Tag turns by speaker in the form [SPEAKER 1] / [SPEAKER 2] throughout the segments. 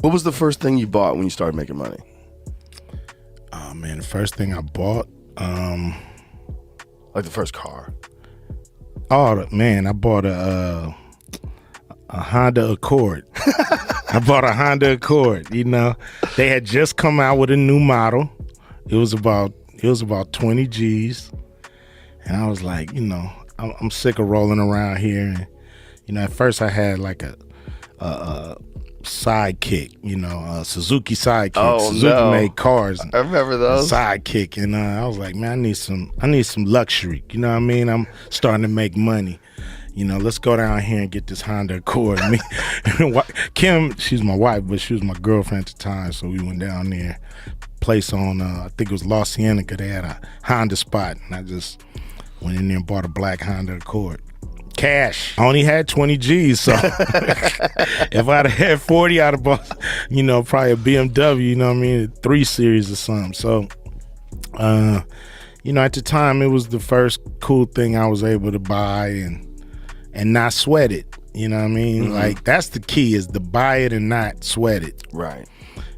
[SPEAKER 1] What was the first thing you bought when you started making money?
[SPEAKER 2] Oh man, the first thing I bought,
[SPEAKER 1] Like the first car.
[SPEAKER 2] oh man, I bought a Honda Accord. I bought a Honda Accord. You know, they had just come out with a new model. It was about 20 G's, and I was like, you know, I'm sick of rolling around here. And, you know, at first I had like a Sidekick, you know, Suzuki Sidekick.
[SPEAKER 1] Oh,
[SPEAKER 2] Suzuki
[SPEAKER 1] no.
[SPEAKER 2] made cars.
[SPEAKER 1] I remember those.
[SPEAKER 2] Sidekick, and I was like, man, I need some luxury. You know what I mean? I'm starting to make money. You know, let's go down here and get this Honda Accord. Me, Kim, she's my wife, but she was my girlfriend at the time, so we went down there. Place on, I think it was La Cienega. They had a Honda spot, and I just went in there and bought a black Honda Accord. Cash. I only had 20 G's, so if I'd have had 40, I'd have bought, you know, probably a BMW, you know what I mean, a 3 Series or something. So, you know, at the time, it was the first cool thing I was able to buy and not sweat it. You know what I mean?
[SPEAKER 1] Mm-hmm.
[SPEAKER 2] Like, that's the key, is to buy it and not sweat it.
[SPEAKER 1] Right.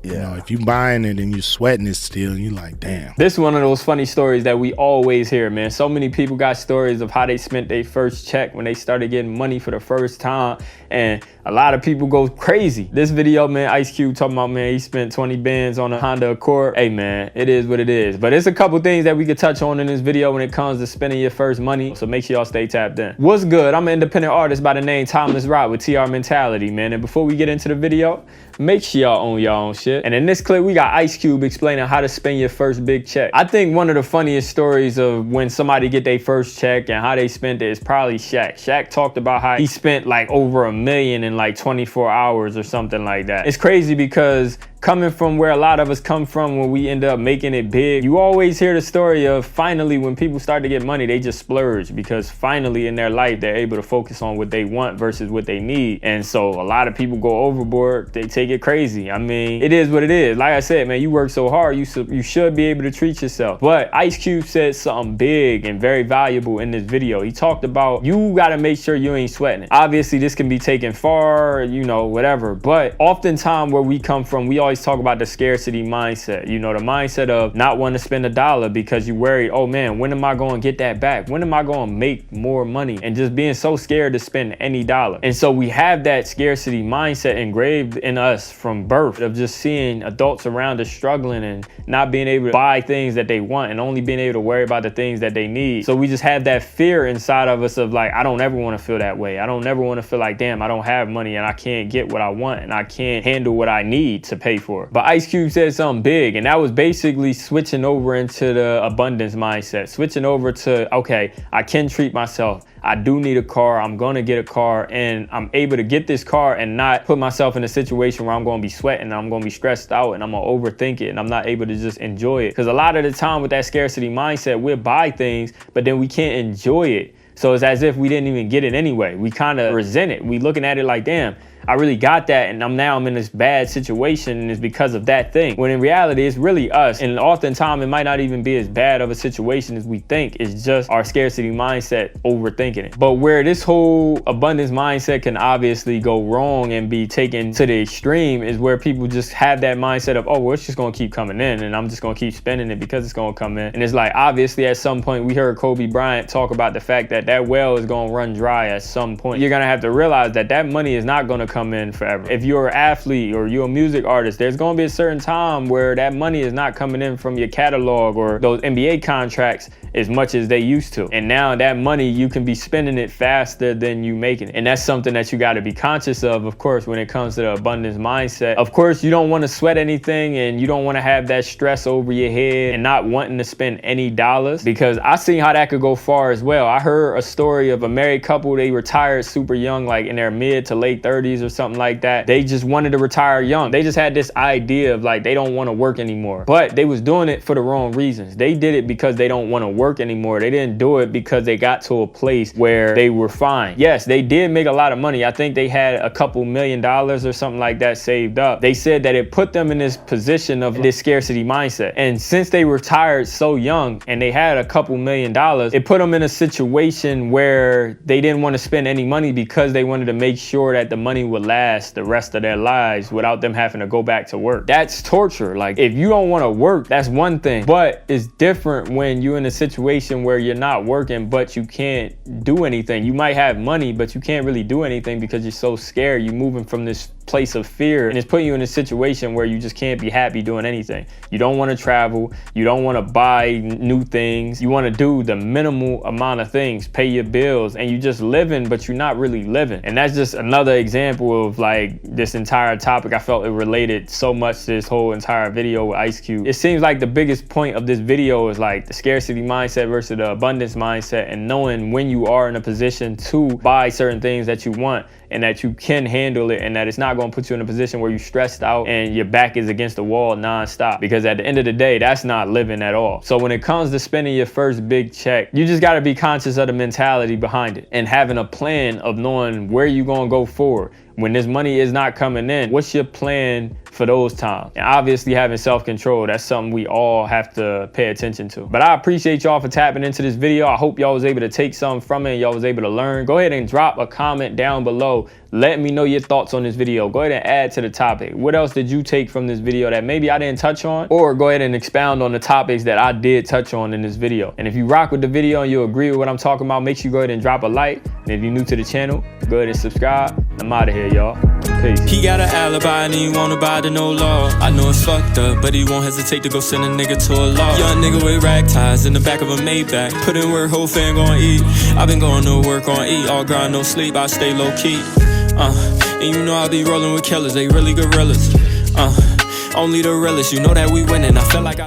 [SPEAKER 1] Yeah.
[SPEAKER 2] You know, if you buying it and you're sweating it still, you're like, damn.
[SPEAKER 3] This is one of those funny stories that we always hear, man. So many people got stories of how they spent their first check when they started getting money for the first time. And a lot of people go crazy. This video, man, Ice Cube talking about, man, he spent 20 bands on a Honda Accord. Hey, man, it is what it is. But there's a couple things that we could touch on in this video when it comes to spending your first money. So make sure y'all stay tapped in. What's good? I'm an independent artist by the name TimelessRoc with TR Mentality, man. And before we get into the video, make sure y'all own your own shit. And in this clip, we got Ice Cube explaining how to spend your first big check. I think one of the funniest stories of when somebody get their first check and how they spent it is probably Shaq. Shaq talked about how he spent like over $1 million in like 24 hours or something like that. It's crazy because coming from where a lot of us come from when we end up making it big, you always hear the story of finally when people start to get money, they just splurge because finally in their life, they're able to focus on what they want versus what they need. And so a lot of people go overboard, they take it crazy. I mean, it is what it is. Like I said, man, you work so hard, you should be able to treat yourself. But Ice Cube said something big and very valuable in this video. He talked about you gotta make sure you ain't sweating it. Obviously, this can be taken far, you know, whatever. But oftentimes where we come from, we always talk about the scarcity mindset. You know, the mindset of not wanting to spend $1 because you worried, oh man, when am I going to get that back? When am I going to make more money? And just being so scared to spend any dollar. And so we have that scarcity mindset engraved in us from birth of just seeing adults around us struggling and not being able to buy things that they want and only being able to worry about the things that they need. So we just have that fear inside of us of like, I don't ever want to feel that way. I don't ever want to feel like, damn, I don't have money and I can't get what I want and I can't handle what I need to pay for. But Ice Cube said something big, and that was basically switching over into the abundance mindset, switching over to, okay, I can treat myself. I do need a car. I'm going to get a car, and I'm able to get this car and not put myself in a situation where I'm going to be sweating and I'm going to be stressed out and I'm going to overthink it and I'm not able to just enjoy it. Because a lot of the time with that scarcity mindset, we'll buy things, but then we can't enjoy it. So it's as if we didn't even get it anyway. We kind of resent it. We looking at it like, damn, I really got that, and now I'm in this bad situation, and it's because of that thing. When in reality, it's really us. And oftentimes, it might not even be as bad of a situation as we think. It's just our scarcity mindset overthinking it. But where this whole abundance mindset can obviously go wrong and be taken to the extreme is where people just have that mindset of, oh, well, it's just going to keep coming in, and I'm just going to keep spending it because it's going to come in. And it's like, obviously, at some point, we heard Kobe Bryant talk about the fact that that well is going to run dry at some point. You're going to have to realize that that money is not going to come in forever. If you're an athlete or you're a music artist, there's going to be a certain time where that money is not coming in from your catalog or those NBA contracts as much as they used to. And now that money, you can be spending it faster than you making it. And that's something that you got to be conscious of course, when it comes to the abundance mindset. Of course, you don't want to sweat anything and you don't want to have that stress over your head and not wanting to spend any dollars, because I seen how that could go far as well. I heard a story of a married couple. They retired super young, like in their mid to late 30s or something like that. They just wanted to retire young. They just had this idea of like, they don't want to work anymore, but they was doing it for the wrong reasons. They did it because they don't want to work anymore. They didn't do it because they got to a place where they were fine. Yes, they did make a lot of money. I think they had a couple $1 million or something like that saved up. They said that it put them in this position of this scarcity mindset. And since they retired so young and they had a couple $1 million, it put them in a situation where they didn't want to spend any money because they wanted to make sure that the money would last the rest of their lives without them having to go back to work. That's torture. Like, if you don't want to work, that's one thing, but it's different when you're in a situation where you're not working, but you can't do anything. You might have money, but you can't really do anything because you're so scared. You're moving from this place of fear, and it's putting you in a situation where you just can't be happy doing anything. You don't want to travel. You don't want to buy new things. You want to do the minimal amount of things, pay your bills, and you just living, but you're not really living. And that's just another example of like this entire topic. I felt it related so much to this whole entire video with Ice Cube. It seems like the biggest point of this video is like the scarcity mindset versus the abundance mindset, and knowing when you are in a position to buy certain things that you want and that you can handle it, and that it's not going to put you in a position where you're stressed out and your back is against the wall nonstop, because at the end of the day, that's not living at all. So when it comes to spending your first big check, you just got to be conscious of the mentality behind it and having a plan of knowing where you're going to go forward. When this money is not coming in, what's your plan for those times? And obviously having self-control, that's something we all have to pay attention to. But I appreciate y'all for tapping into this video. I hope y'all was able to take something from it and y'all was able to learn. Go ahead and drop a comment down below. Let me know your thoughts on this video. Go ahead and add to the topic. What else did you take from this video that maybe I didn't touch on? Or go ahead and expound on the topics that I did touch on in this video. And if you rock with the video and you agree with what I'm talking about, make sure you go ahead and drop a like. And if you're new to the channel, go ahead and subscribe. I'm out of here, y'all. Peace.
[SPEAKER 4] He got an alibi and he won't abide to no law. I know it's fucked up, but he won't hesitate to go send a nigga to a law. Young nigga with rag ties in the back of a Maybach. Put in work, whole fan gon' eat. I've been going to work on eat. All grind, no sleep, I stay low key. And you know I be rolling with killers, they really gorillas. Only the realest, you know that we winning. I feel like